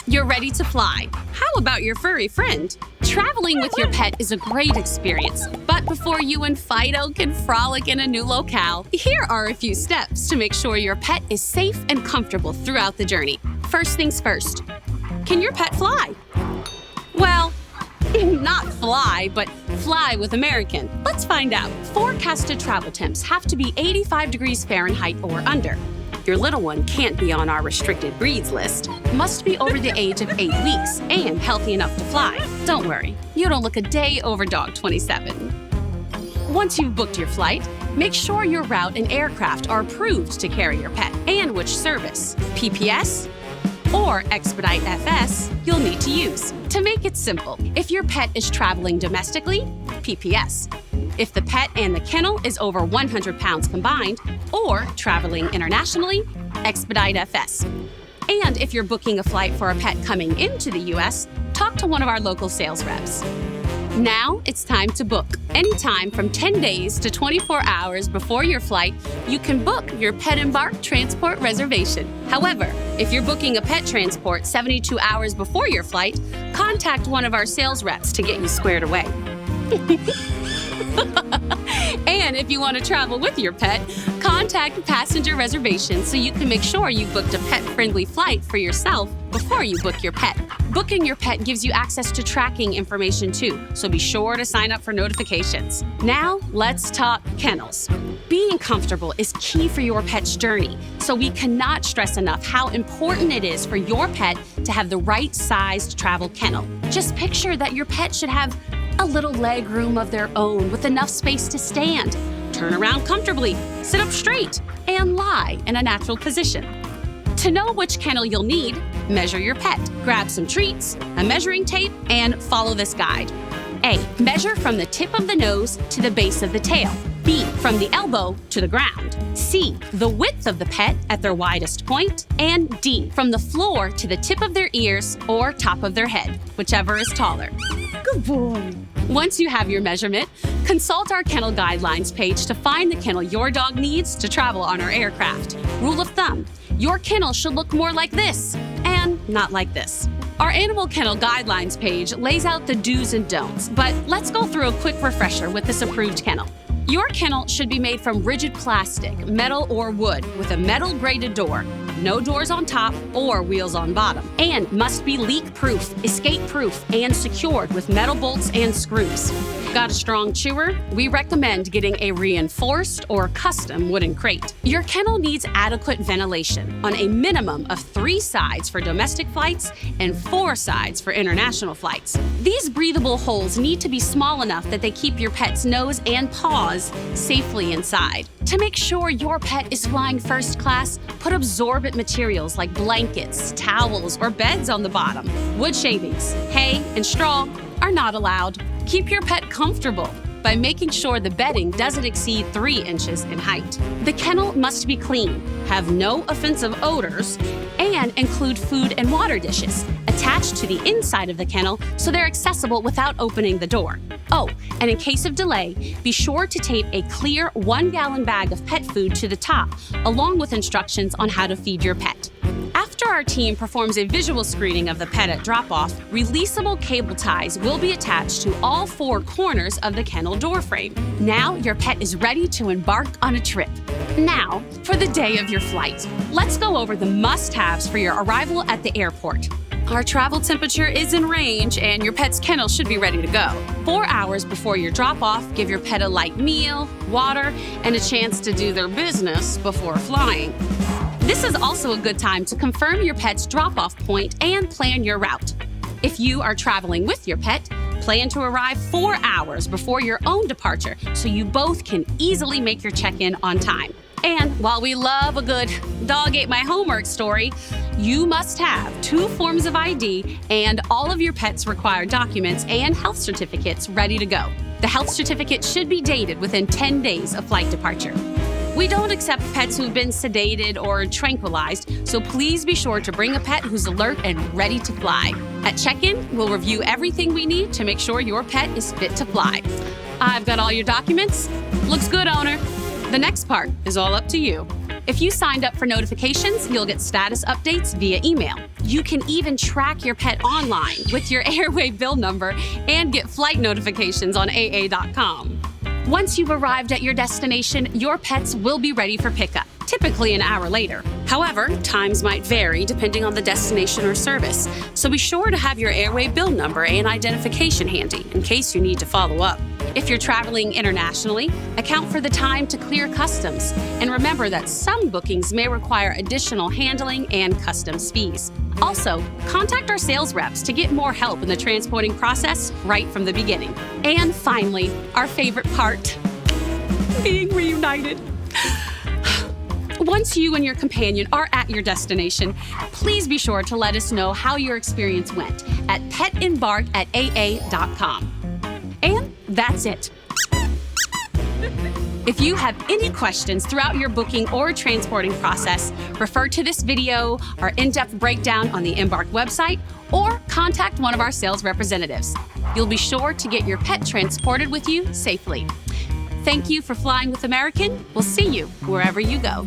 You're ready to fly. How about your furry friend? Traveling with your pet is a great experience, but before you and Fido can frolic in a new locale, here are a few steps to make sure your pet is safe and comfortable throughout the journey. First things first, can your pet fly? Well, not fly, but fly with American. Let's find out. Forecasted travel temps have to be 85 degrees Fahrenheit or under. Your little one can't be on our restricted breeds list. Must be over the age of 8 weeks and healthy enough to fly. Don't worry, you don't look a day over dog 27. Once you've booked your flight, make sure your route and aircraft are approved to carry your pet and which service, PPS or Expedite FS, you'll need to use. To make it simple, if your pet is traveling domestically, PPS. If the pet and the kennel is over 100 pounds combined, or traveling internationally, Expedite FS. And if you're booking a flight for a pet coming into the U.S., talk to one of our local sales reps. Now it's time to book. Anytime from 10 days to 24 hours before your flight, you can book your PetEmbark transport reservation. However, if you're booking a pet transport 72 hours before your flight, contact one of our sales reps to get you squared away. And if you want to travel with your pet, contact Passenger Reservations so you can make sure you booked a pet-friendly flight for yourself before you book your pet. Booking your pet gives you access to tracking information too, so be sure to sign up for notifications. Now, let's talk kennels. Being comfortable is key for your pet's journey, so we cannot stress enough how important it is for your pet to have the right sized travel kennel. Just picture that your pet should have a little leg room of their own with enough space to stand, turn around comfortably, sit up straight, and lie in a natural position. To know which kennel you'll need, measure your pet. Grab some treats, a measuring tape, and follow this guide. A. Measure from the tip of the nose to the base of the tail. B. From the elbow to the ground. C. The width of the pet at their widest point. And D. From the floor to the tip of their ears or top of their head, whichever is taller. Good boy. Once you have your measurement, consult our kennel guidelines page to find the kennel your dog needs to travel on our aircraft. Rule of thumb, your kennel should look more like this and not like this. Our animal kennel guidelines page lays out the do's and don'ts, but let's go through a quick refresher with this approved kennel. Your kennel should be made from rigid plastic, metal, or wood with a metal graded door. No doors on top or wheels on bottom. And must be leak-proof, escape-proof, and secured with metal bolts and screws. Got a strong chewer? We recommend getting a reinforced or custom wooden crate. Your kennel needs adequate ventilation on a minimum of 3 sides for domestic flights and 4 sides for international flights. These breathable holes need to be small enough that they keep your pet's nose and paws safely inside. To make sure your pet is flying first class, put absorbent materials like blankets, towels, or beds on the bottom. Wood shavings, hay, and straw are not allowed. Keep your pet comfortable by making sure the bedding doesn't exceed 3 inches in height. The kennel must be clean, have no offensive odors, and include food and water dishes attached to the inside of the kennel so they're accessible without opening the door. Oh, and in case of delay, be sure to tape a clear 1-gallon bag of pet food to the top, along with instructions on how to feed your pet. After our team performs a visual screening of the pet at drop-off, releasable cable ties will be attached to all 4 corners of the kennel door frame. Now your pet is ready to embark on a trip. Now, for the day of your flight, let's go over the must-haves for your arrival at the airport. Our travel temperature is in range and your pet's kennel should be ready to go. 4 hours before your drop-off, give your pet a light meal, water, and a chance to do their business before flying. This is also a good time to confirm your pet's drop-off point and plan your route. If you are traveling with your pet, plan to arrive 4 hours before your own departure so you both can easily make your check-in on time. And while we love a good dog ate my homework story, you must have 2 forms of ID and all of your pet's required documents and health certificates ready to go. The health certificate should be dated within 10 days of flight departure. We don't accept pets who've been sedated or tranquilized, so please be sure to bring a pet who's alert and ready to fly. At check-in, we'll review everything we need to make sure your pet is fit to fly. I've got all your documents. Looks good, owner. The next part is all up to you. If you signed up for notifications, you'll get status updates via email. You can even track your pet online with your airway bill number and get flight notifications on AA.com. Once you've arrived at your destination, your pets will be ready for pickup, typically an hour later. However, times might vary depending on the destination or service, so be sure to have your airway bill number and identification handy in case you need to follow up. If you're traveling internationally, account for the time to clear customs, and remember that some bookings may require additional handling and customs fees. Also, contact our sales reps to get more help in the transporting process right from the beginning. And finally, our favorite part, being reunited. Once you and your companion are at your destination, please be sure to let us know how your experience went at PetEmbark@aa.com. And that's it. If you have any questions throughout your booking or transporting process, refer to this video, our in-depth breakdown on the Embark website, or contact one of our sales representatives. You'll be sure to get your pet transported with you safely. Thank you for flying with American. We'll see you wherever you go.